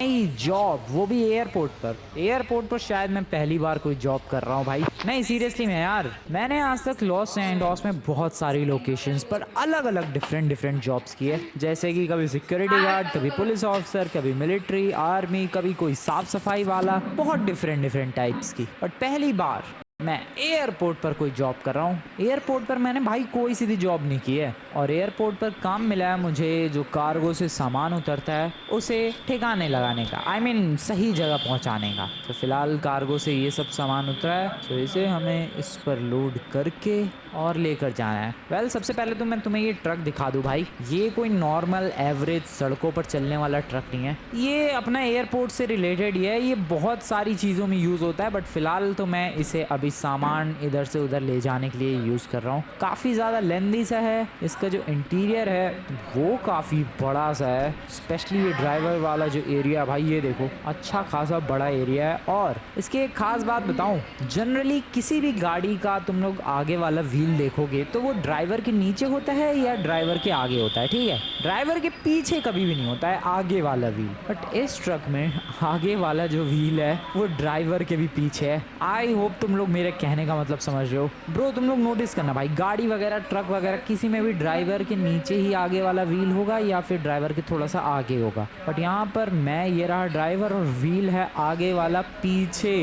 नई जॉब, वो भी एयरपोर्ट पर। एयरपोर्ट पर शायद मैं पहली बार कोई जॉब कर रहा हूँ भाई। नहीं सीरियसली में यार, मैंने आज तक लॉस एंडोस में बहुत सारी लोकेशंस पर अलग अलग डिफरेंट जॉब्स की है। जैसे कि कभी सिक्योरिटी गार्ड, कभी पुलिस ऑफिसर, कभी मिलिट्री, आर्मी, कभी कोई साफ सफाई वाला, बहुत डिफरेंट टाइप्स की। बट पहली बार मैं एयरपोर्ट पर कोई जॉब कर रहा हूँ। एयरपोर्ट पर मैंने भाई कोई सी भी जॉब नहीं की है, और एयरपोर्ट पर काम मिला है मुझे जो कार्गो से सामान उतरता है उसे ठिकाने लगाने का, I mean, सही जगह पहुँचाने का। तो फिलहाल कार्गो से ये सब सामान उतरा है, तो इसे हमें इस पर लोड करके और लेकर जाना है। वेल, सबसे पहले तो मैं तुम्हें ये ट्रक दिखा दूं भाई। ये कोई नॉर्मल एवरेज सड़कों पर चलने वाला ट्रक नहीं है, ये अपना एयरपोर्ट से रिलेटेड ही है। ये बहुत सारी चीज़ों में यूज़ होता है, बट फिलहाल तो मैं इसे अभी सामान इधर से उधर ले जाने के लिए यूज़ कर रहा हूँ। काफ़ी ज़्यादा लेंदी सा है। इसका जो इंटीरियर है वो काफ़ी बड़ा सा है, स्पेशली ये ड्राइवर वाला जो एरिया भाई, ये देखो अच्छा खासा बड़ा एरिया है। और इसकी एक खास बात बताऊं, जनरली किसी भी गाड़ी का तुम लोग आगे वाला व्हील देखोगे तो वो ड्राइवर के नीचे होता है या ड्राइवर के आगे होता है, ठीक है। ड्राइवर के पीछे कभी भी नहीं होता है आगे वाला व्हील। बट इस ट्रक में आगे वाला जो व्हील है वो ड्राइवर के भी पीछे है। आई होप तुम लोग मेरे कहने का मतलब समझ रहे हो। ब्रो तुम लोग नोटिस करना भाई, गाड़ी वगैरह ट्रक वगैरह किसी में भी ड्राइवर के नीचे ही आगे वाला व्हील होगा या फिर ड्राइवर के थोड़ा सा आगे होगा। बट यहाँ पर मैं, ये रहा ड्राइवर और व्हील है आगे वाला पीछे।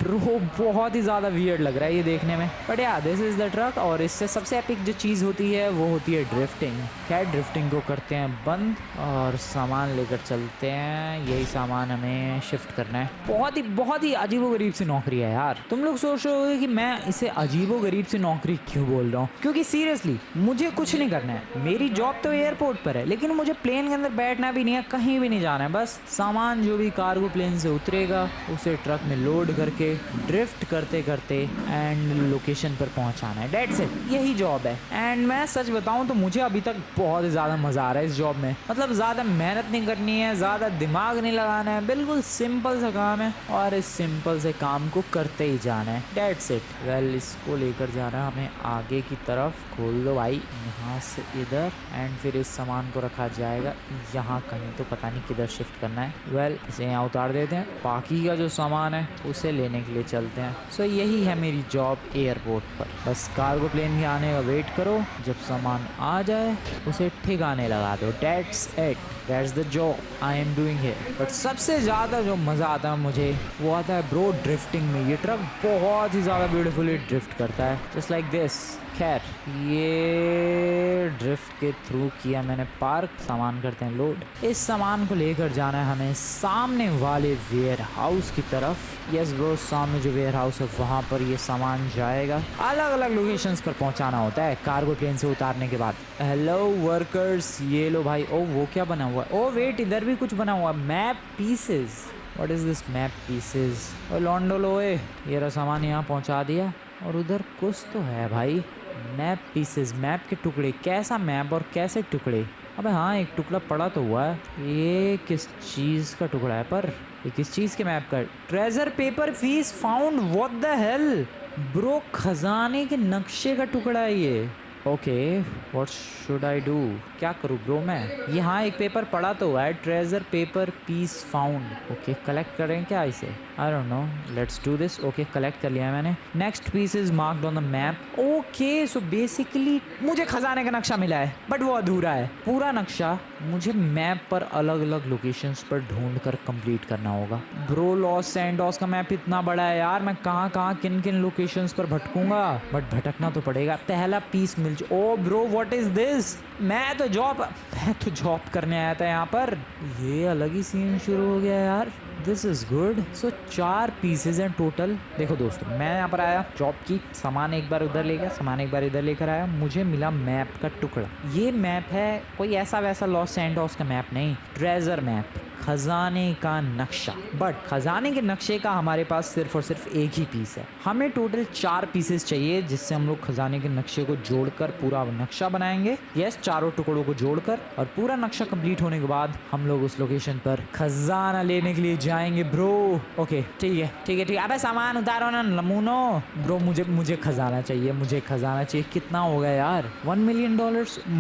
ब्रो बहुत ही ज़्यादा वियर्ड लग रहा है ये देखने में। बट या दिस इज़ द ट्रक। और इससे सबसे एपिक जो चीज़ होती है वो होती है ड्रिफ्टिंग। खैर ड्रिफ्टिंग को करते हैं बंद और सामान लेकर चलते हैं। यही सामान हमें शिफ्ट करना है। बहुत ही अजीबोगरीब सी नौकरी है यार। तुम लोग सोच रहे होगे कि मैं इसे अजीबोगरीब सी नौकरी क्यों बोल रहा हूँ, क्योंकि सीरियसली मुझे कुछ नहीं करना है। मेरी जॉब तो एयरपोर्ट पर है, लेकिन मुझे प्लेन के अंदर बैठना भी नहीं है, कहीं भी नहीं जाना है। बस सामान जो भी कार्गो प्लेन से उतरेगा उसे ट्रक में लोड करके ड्रिफ्ट करते करते एंड लोकेशन पर पहुंचाना है। डेट्स इट, यही जॉब है। एंड मैं सच बताऊं तो मुझे अभी तक बहुत ज़्यादा मज़ा आ रहा है इस जॉब में। मतलब ज़्यादा मेहनत नहीं करनी है, ज़्यादा दिमाग नहीं लगाना है, बिल्कुल सिंपल सा काम है और इस सिंपल से काम को करते ही जाना है। That's it. वेल, इसको लेकर जाना है हमें आगे की तरफ। खोल दो भाई, यहाँ से इधर, एंड फिर इस सामान को रखा जाएगा यहाँ कहीं, तो पता नहीं किधर शिफ्ट करना है। वेल, इसे यहाँ उतार देते हैं। बाकी का जो सामान है उसे लेने के लिए चलते हैं। सो यही है मेरी जॉब एयरपोर्ट पर। बस कार्गो प्लेन के आने का वेट करो, जब सामान आ जाए उसे ठिकाने लगा दो। That's it, that's the job I am doing here. But सबसे ज़्यादा जो मज़ा आता है मुझे वो आता है ब्रो ड्रिफ्टिंग में। ये ट्रक बहुत ही ज़्यादा ब्यूटीफुली ड्रिफ्ट करता है, जस्ट लाइक दिस। खैर, ये ड्रिफ्ट के थ्रू किया मैंने पार्क। सामान करते हैं लोड। इस सामान को लेकर जाना है हमें सामने वाले वेयर हाउस की तरफ। यस ब्रो, सामने जो वेयर हाउस है वहाँ पर ये सामान जाएगा। अलग अलग लोकेशंस पर पहुँचाना होता है कार्गो प्लेन से उतारने के बाद। हेलो वर्कर्स, ये लो भाई। ओ वो क्या बना हुआ है? ओ वेट, इधर भी कुछ बना हुआ है। Map pieces. What is this map pieces? Oh लॉन्डो लोए, ये रहा सामान यहाँ पहुँचा दिया। और उधर कुछ तो है भाई, मैप पीसेस, मैप के टुकड़े। कैसा मैप और कैसे टुकड़े? अबे हाँ, एक टुकड़ा पड़ा तो हुआ है। ये किस चीज़ का टुकड़ा है? पर ये किस चीज़ के मैप का? Treasure paper piece found. What the hell bro, खजाने के नक्शे का टुकड़ा है ये। Okay, what should I do? क्या करूँ ब्रो मैं? यहाँ एक पेपर पड़ा तो हुआ है, treasure paper piece found. Okay, collect करें क्या इसे? I don't know, let's do this. Okay, collect कर लिया है मैंने। Next piece is marked on the map. Okay, so basically मुझे खजाने का नक्शा मिला है, बट वो अधूरा है। पूरा नक्शा मुझे मैप पर अलग अलग लोकेशंस पर ढूंढ कर कंप्लीट करना होगा। ब्रो लॉस सैंटोस का मैप इतना बड़ा है यार, मैं कहाँ कहाँ किन किन लोकेशंस पर भटकूंगा, बट भटकना तो पड़ेगा। पहला पीस मिल। Oh bro, what is this? मैं तो जॉब करने आया था यहाँ पर। ये अलग ही सीन शुरू हो गया यार। This is good. So 4 pieces हैं टोटल। देखो दोस्तों, मैं यहाँ पर आया, जॉब की, सामान एक बार उधर ले गया, सामान एक बार इधर लेकर आया। मुझे मिला मैप का टुकड़ा। ये मैप है, कोई ऐसा वैसा लॉस सैंटोस का मैप नहीं, ट्रेजर मैप, खजाने का नक्शा। बट खजाने के नक्शे का हमारे पास सिर्फ और सिर्फ एक ही पीस है। हमें टोटल 4 पीसेस चाहिए, जिससे हम लोग खजाने के नक्शे को जोड़कर पूरा नक्शा बनाएंगे। यस, चारों टुकड़ों को जोड़कर, और पूरा नक्शा कंप्लीट होने के बाद हम लोग उस लोकेशन पर खजाना लेने के लिए जाएंगे ब्रो। ओके, ठीक है। अबे सामान उतारो ना नमूनो। ब्रो मुझे खजाना चाहिए, मुझे खजाना चाहिए। कितना होगा यार? $1 मिलियन?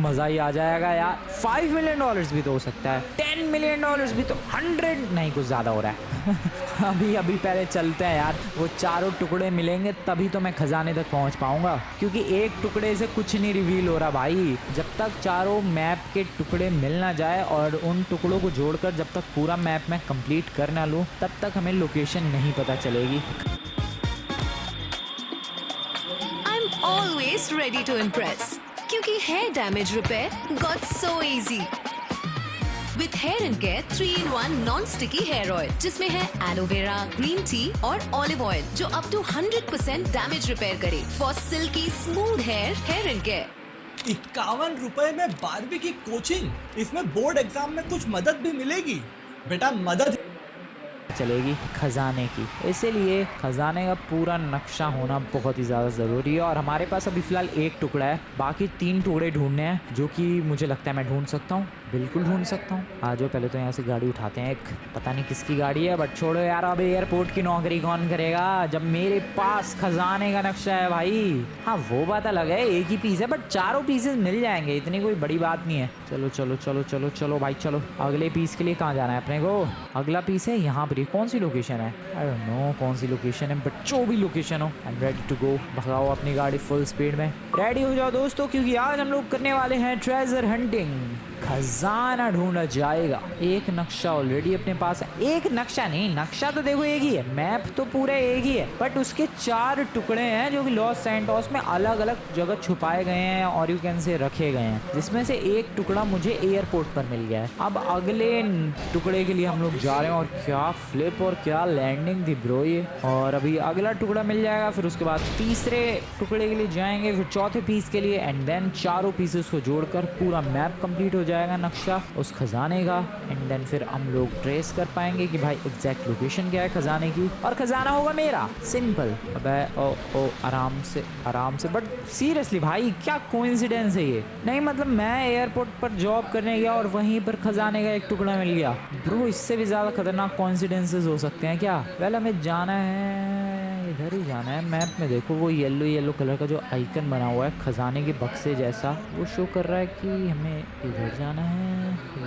मजा ही आ जाएगा यार। $5 मिलियन भी तो हो सकता है, $10 मिलियन भी तो 100 नहीं, कुछ ज़्यादा हो रहा है अभी पहले चलते हैं यार, वो चारों टुकड़े मिलेंगे तभी तो मैं खजाने तक पहुंच पाऊंगा, क्योंकि एक टुकड़े से कुछ नहीं रिवील हो रहा भाई। जब तक चारों मैप के टुकड़े मिल ना जाए और उन टुकड़ों को जोड़कर जब तक पूरा मैप मैं कंप्लीट कर ना लूँ, तब तक हमें लोकेशन नहीं पता चलेगी। Always ready to impress, क्योंकि hair damage repair got so easy with Hair and Care 3-in-1 non-sticky hair oil, जिसमें है एलोवेरा, ग्रीन टी और ऑलिव ऑयल, जो अप टू 100% डैमेज रिपेयर करे for silky smooth hair. Hair and Care। 51 रुपए में 12वीं की कोचिंग, इसमें बोर्ड एग्जाम में कुछ मदद भी मिलेगी बेटा, मदद चलेगी खजाने की। इसीलिए खजाने का पूरा नक्शा होना बहुत ही ज़्यादा ज़रूरी है। और हमारे पास अभी फ़िलहाल एक टुकड़ा है, बाकी 3 टुकड़े ढूंढने हैं, जो कि मुझे लगता है मैं ढूंढ सकता हूँ, बिल्कुल ढूंढ सकता हूँ। आ जाओ, पहले तो यहाँ से गाड़ी उठाते हैं। एक पता नहीं किसकी गाड़ी है, बट छोड़ो यार, अब एयरपोर्ट की नौकरी कौन करेगा जब मेरे पास खजाने का नक्शा है भाई। हाँ वो बात अलग है, एक ही पीस है, बट चारों पीसेस मिल जाएंगे, इतनी कोई बड़ी बात नहीं है। चलो चलो चलो चलो चलो भाई चलो, अगले पीस के लिए कहाँ जाना है अपने को? अगला पीस है यहाँ पर। कौन सी लोकेशन है? आई डोंट नो कौन सी लोकेशन है, बट जो भी लोकेशन हो I am ready to go. भगाओ अपनी गाड़ी फुल स्पीड में, रेडी हो जाओ दोस्तों, क्योंकि आज हम लोग करने वाले हैं ट्रेजर हंटिंग। खजाना ढूंढा जाएगा। एक नक्शा ऑलरेडी अपने पास है, एक नक्शा नहीं, नक्शा तो देखो एक ही है, मैप तो पूरा एक ही है, बट उसके 4 टुकड़े हैं जो कि लॉस सैंटोस में अलग अलग जगह छुपाए गए हैं और यू कैन से रखे गए हैं, जिसमें से एक टुकड़ा मुझे एयरपोर्ट पर मिल गया है। अब अगले टुकड़े के लिए हम लोग जा रहे हैं, और क्या फ्लिप और क्या लैंडिंग थी ब्रो ये। और अभी अगला टुकड़ा मिल जाएगा, फिर उसके बाद तीसरे टुकड़े के लिए जाएंगे, फिर चौथे पीस के लिए, एंड देन चारों पीसेस को जोड़कर पूरा मैप कंप्लीट हो जाएगा, नक्शा उस खजाने का। एंड देन फिर हम लोग ट्रेस कर पाएंगे कि भाई एग्जैक्ट लोकेशन क्या है खजाने की, और खजाना होगा मेरा। सिंपल। अबे ओ आराम से, बट सीरियसली भाई क्या कोइंसिडेंस है ये। नहीं मतलब मैं एयरपोर्ट पर जॉब करने गया और वहीं पर खजाने का एक टुकड़ा मिल गया। ब्रो इससे भी ज्यादा खतरनाक कोइंसिडेंसेस हो सकते हैं क्या? वेल हमें जाना है, इधर ही जाना है। मैप में देखो वो येलो कलर का जो आइकन बना हुआ है खजाने के बक्से जैसा, वो शो कर रहा है कि हमें इधर जाना है।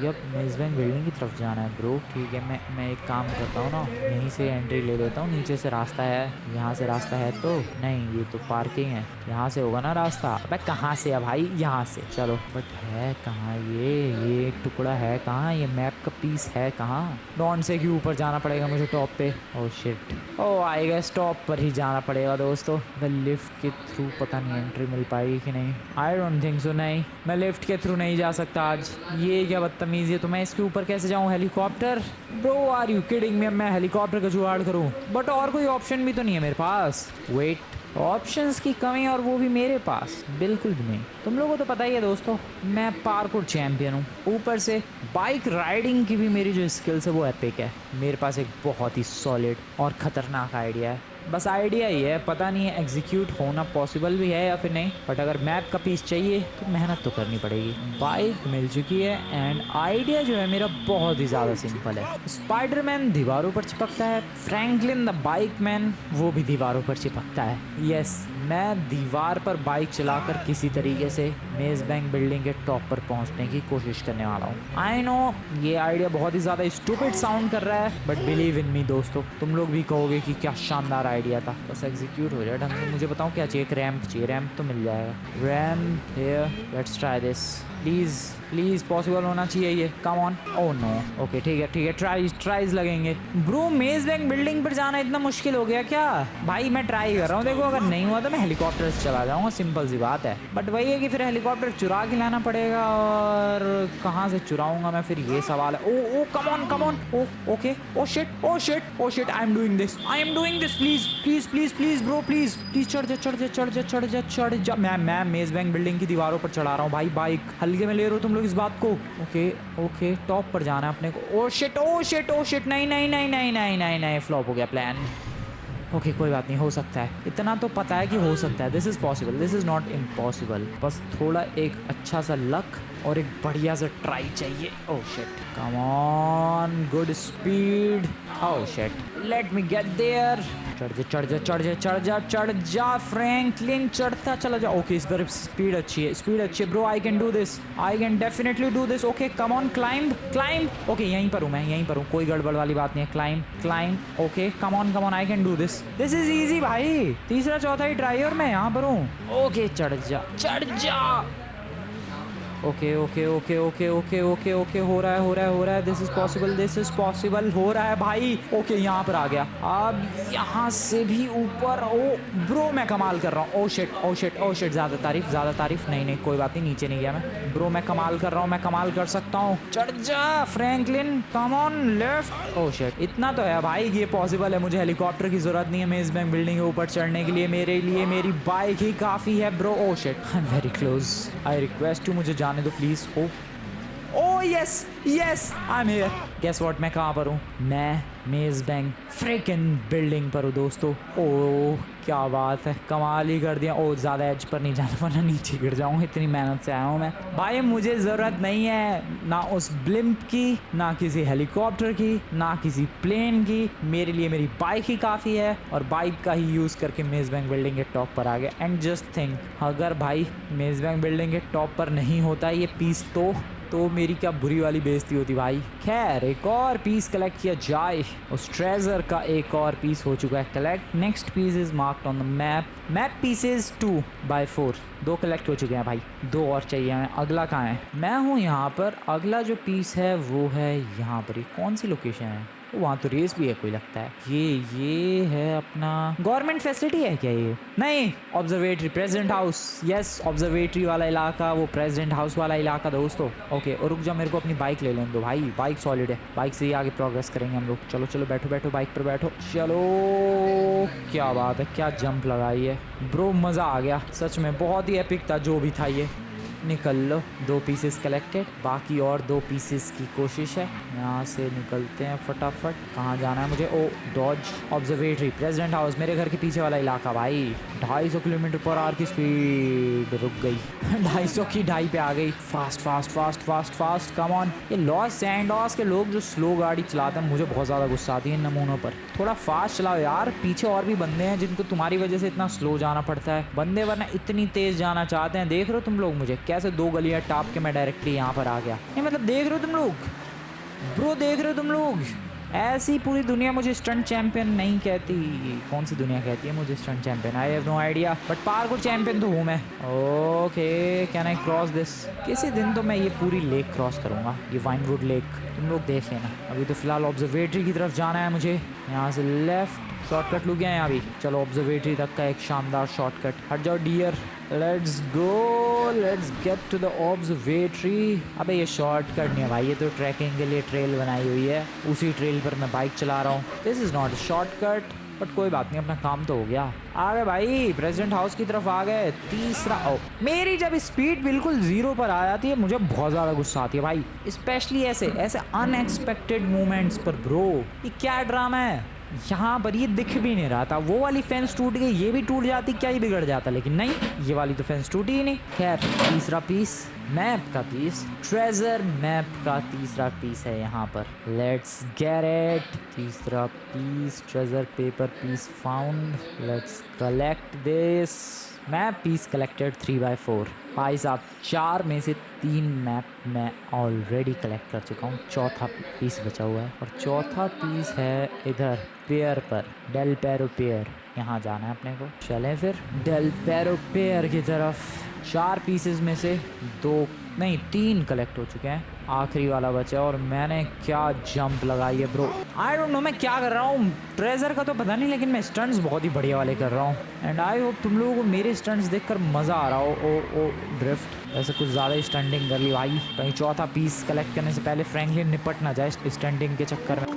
यप, मेज़ बैंक बिल्डिंग की तरफ जाना है ब्रो। ठीक है, मैं एक काम करता हूँ ना, यहीं से एंट्री ले लेता हूँ। नीचे से रास्ता है, यहाँ से रास्ता है तो नहीं, ये तो पार्किंग है, यहाँ से होगा ना रास्ता। अबे कहाँ से है भाई? यहाँ से। चलो, बट है कहाँ ये टुकड़ा है कहाँ? ये मैप का पीस है कहाँ? डॉन से के ऊपर जाना पड़ेगा मुझे, टॉप पे। ओह शिट, ओ आएगा, स्टॉप पर ही जाना पड़ेगा दोस्तों। लिफ्ट के थ्रू पता नहीं एंट्री मिल पाएगी कि नहीं। I don't think so. नहीं, मैं लिफ्ट के थ्रू नहीं जा सकता आज। ये क्या बदतमीजी है। तो मैं इसके ऊपर कैसे जाऊँ? Helicopter? Bro are you kidding me? मैं हेलीकॉप्टर का जुगाड़ करूँ? बट और कोई ऑप्शन भी तो नहीं है मेरे पास। वेट, ऑप्शंस की कमी, और वो भी मेरे पास बिल्कुल भी नहीं। तुम लोगों को तो पता ही है दोस्तों, मैं पार्कोर चैंपियन हूँ। ऊपर से बाइक राइडिंग की भी मेरी जो स्किल्स है वो एपिक है। मेरे पास एक बहुत ही सॉलिड और ख़तरनाक आइडिया है। बस आइडिया ही है, पता नहीं है एग्जीक्यूट होना पॉसिबल भी है या फिर नहीं, बट अगर मैप का पीस चाहिए तो मेहनत तो करनी पड़ेगी। बाइक मिल चुकी है, एंड आइडिया जो है मेरा बहुत ही ज़्यादा सिंपल है। स्पाइडरमैन दीवारों पर चिपकता है, फ्रैंकलिन द बाइक मैन वो भी दीवारों पर चिपकता है। यस, मैं दीवार पर बाइक चलाकर किसी तरीके से मेज़ बैंक बिल्डिंग के टॉप पर पहुंचने की कोशिश करने वाला हूँ। आई नो ये आइडिया बहुत ही ज़्यादा स्टूपिड साउंड कर रहा है, बट बिलीव इन मी दोस्तों, तुम लोग भी कहोगे कि क्या शानदार आइडिया था। बस एग्जीक्यूट हो जाए ढंग से। मुझे बताओ क्या चाहिए? एक रैंप चाहिए। रैंप तो मिल जाएगा। Ramp here, let's try this. Please possible होना चाहिए ये। Come on. Oh no. Okay ठीक है, ट्राइज लगेंगे। ब्रो मेज़ बैंक बिल्डिंग पर जाना इतना मुश्किल हो गया क्या? भाई मैं ट्राई कर रहा हूँ, देखो अगर नहीं हुआ तो मैं हेलीकॉप्टर से चला जाऊँगा, सिंपल सी बात है। बट वही है कि फिर हेलीकॉप्टर चुरा के लाना पड़ेगा, और कहाँ से चुराऊंगा मैं फिर, ये सवाल है। Oh come on. Okay, oh shit, I am doing this, please bro, please चढ़ जा। मैं मेज़ बैंक बिल्डिंग की दीवारों पर चढ़ा रहा हूँ भाई बाइक। हल्के में ले रहे हो तुम लोग इस बात को। ओके, टॉप पर जाना है अपने को। ओ शिट, नहीं, फ्लॉप हो गया प्लान। ओके कोई बात नहीं, हो सकता है, इतना तो पता है कि हो सकता है। This is possible, this is not impossible. बस थोड़ा एक अच्छा सा लक और एक बढ़िया सा ट्राई चाहिए। Oh shit, come on, good speed. Oh shit, let me get there. चढ़ जा चढ़ जा चढ़ जा चढ़ जा चढ़ जा फ्रैंकलिन, चढ़ता चला जा। ओके, इस बार स्पीड अच्छी है, स्पीड अच्छी है bro. I can do this, I can definitely do this. Okay come on, climb climb. Okay यहीं पर हूँ मैं, यहीं पर हूँ, कोई गड़बड़ वाली बात नहीं है। Climb climb. Okay come on, I can do this, this is easy भाई। तीसरा चौथा ही ट्राई और मैं यहाँ पर हूँ। ओके चढ़ जा चढ़ जा। Okay okay okay okay okay okay okay, हो रहा है हो रहा है हो रहा है। दिस इज पॉसिबल, हो रहा है भाई। ओके यहाँ पर आ गया। अब यहाँ से भी ऊपर। ओ ब्रो मैं कमाल कर रहा हूँ। Oh shit oh shit oh shit, ज़्यादा तारीफ। नहीं कोई बात नहीं, नीचे नहीं गया मैं। ब्रो मैं कमाल कर रहा हूँ, मैं कमाल कर सकता हूँ। चढ़ जा Franklin, come on left. Oh shit, इतना तो है भाई ये पॉसिबल है। मुझे हेलीकॉप्टर की जरूरत नहीं है मेज बैंक बिल्डिंग के ऊपर चढ़ने के लिए। मेरे लिए मेरी बाइक ही काफ़ी है bro. Oh shit, I am very close. I request you, मुझे जाने दो please. Oh yes yes, I am here. Guess what, मैं कहाँ पर हूँ? मैं मेज बैंक फ्रिकन बिल्डिंग पर हूँ दोस्तों। ओ क्या बात है, कमाल ही कर दिया। ओ ज़्यादा एज पर नहीं जाना वरना नीचे गिर जाऊँगा, इतनी मेहनत से आया हूँ मैं भाई। मुझे ज़रूरत नहीं है ना उस ब्लिम्प की, ना किसी हेलीकॉप्टर की, ना किसी प्लेन की। मेरे लिए मेरी बाइक ही काफ़ी है और बाइक का ही यूज़ करके मेज बैंक बिल्डिंग के टॉप पर आ गया। एंड जस्ट थिंक, अगर भाई मेज बैंक बिल्डिंग के टॉप पर नहीं होता ये पीस तो मेरी क्या बुरी वाली बेइज्जती होती भाई। खैर, एक और पीस कलेक्ट किया जाए। उस ट्रेजर का एक और पीस हो चुका है collect. Next piece is marked on the map pieces 2/4। 2 collect हो चुके हैं भाई, 2 और चाहिए हमें। अगला कहाँ है? मैं हूँ यहाँ पर। अगला जो पीस है वो है यहाँ पर। ये कौन सी लोकेशन है? वहाँ तो रेस भी है कोई लगता है। ये है अपना गवर्नमेंट फैसिलिटी है क्या ये? नहीं, observatory, president house. Yes, observatory वाला इलाका, वो प्रेसिडेंट हाउस वाला इलाका दोस्तों। ओके, और रुक जा, मेरे को अपनी बाइक ले लेने दो भाई। बाइक सॉलिड है, बाइक से ही आगे प्रोग्रेस करेंगे हम लोग। चलो चलो, बैठो बैठो, बाइक पर बैठो। चलो, क्या बात है, क्या जंप लगाई है ब्रो, मज़ा आ गया सच में। बहुत ही एपिक था जो भी था ये। निकल लो, 2 पीसेस कलेक्टेड, बाकी और 2 पीसेस की कोशिश है। यहाँ से निकलते हैं फटाफट। कहाँ जाना है मुझे? ओ डॉज, ऑब्जर्वेटरी, प्रेसिडेंट हाउस, मेरे घर के पीछे वाला इलाका भाई। 250 किलोमीटर पर आवर की स्पीड, रुक गई 250 की 2.5 पे आ गई। Fast fast fast fast fast, come on. ये लॉस सैंडोस के लोग जो स्लो गाड़ी चलाते हैं, मुझे बहुत ज़्यादा गुस्सा आती है इन नमूनों पर। थोड़ा फास्ट चलाओ यार, पीछे और भी बंदे हैं जिनको तुम्हारी वजह से इतना स्लो जाना पड़ता है। बंदे वरना इतनी तेज़ जाना चाहते हैं। देख रहे हो तुम लोग मुझे कैसे 2 गलियां टाप के मैं डायरेक्टली यहाँ पर आ गया। नहीं मतलब देख रहे हो तुम लोग ब्रो, देख रहे हो तुम लोग? ऐसी पूरी दुनिया मुझे स्टंट चैंपियन नहीं कहती। कौन सी दुनिया कहती है मुझे stunt champion? I have no idea, but parkour champion तो हूँ मैं। Okay, can I cross this? किसी दिन तो मैं ये पूरी लेक क्रॉस करूँगा, ये वाइनवुड लेक। तुम लोग देख लेना। अभी तो फिलहाल ऑब्जर्वेटरी की तरफ जाना है मुझे। यहाँ से लेफ्ट शॉर्टकट लूँ क्या यहाँ भी? चलो, ऑब्जर्वेटरी तक का एक शानदार शॉर्टकट। हट जाओ dear, let's go, let's get to the observatory. अबे ये शॉर्टकट नहीं है भाई, ये तो ट्रैकिंग के लिए ट्रेल बनाई हुई है। उसी ट्रेल पर मैं बाइक चला रहा हूँ। This is not a shortcut, but कोई बात नहीं, अपना काम तो हो गया। आ गए भाई, प्रेसिडेंट हाउस की तरफ आ गए। तीसरा मेरी जब स्पीड बिल्कुल 0 पर आ जाती है, मुझे बहुत ज़्यादा गुस्सा आती है भाई। स्पेशली ऐसे अनएक्सपेक्टेड मोमेंट्स पर ब्रो। ये क्या ड्रामा है? यहाँ पर ये दिख भी नहीं रहा था। वो वाली फेंस टूट गई, ये भी टूट जाती, क्या ही बिगड़ जाता, लेकिन नहीं, ये वाली तो फेंस टूटी ही नहीं। खैर, तीसरा पीस, मैप का पीस, ट्रेजर मैप का तीसरा पीस है यहाँ पर। Let's get it. तीसरा piece, treasure paper piece found. Let's collect this. Map piece collected 3/4। भाई साहब, 4 में से 3 मैप मैं ऑलरेडी कलेक्ट कर चुका हूँ। चौथा पीस बचा हुआ है और चौथा पीस है इधर पेयर पर, डेल पेरो पेयर। यहाँ जाना है अपने को। चलें फिर डेल पेरो पेयर की तरफ। 4 पीसेस में से 3 कलेक्ट हो चुके हैं। आखिरी वाला बचा और मैंने क्या जंप लगाई है ब्रो। आई डोंट नो मैं क्या कर रहा हूँ, ट्रेजर का तो पता नहीं, लेकिन मैं स्टंट्स बहुत ही बढ़िया वाले कर रहा हूँ। एंड आई होप तुम लोगों को मेरे स्टंट्स देखकर मज़ा आ रहा हो। ओ ड्रिफ्ट, ऐसे कुछ ज़्यादा स्टंटिंग कर ली भाई। कहीं चौथा पीस कलेक्ट करने से पहले फ्रैंकलिन निपट ना जाए स्टंटिंग के चक्कर में।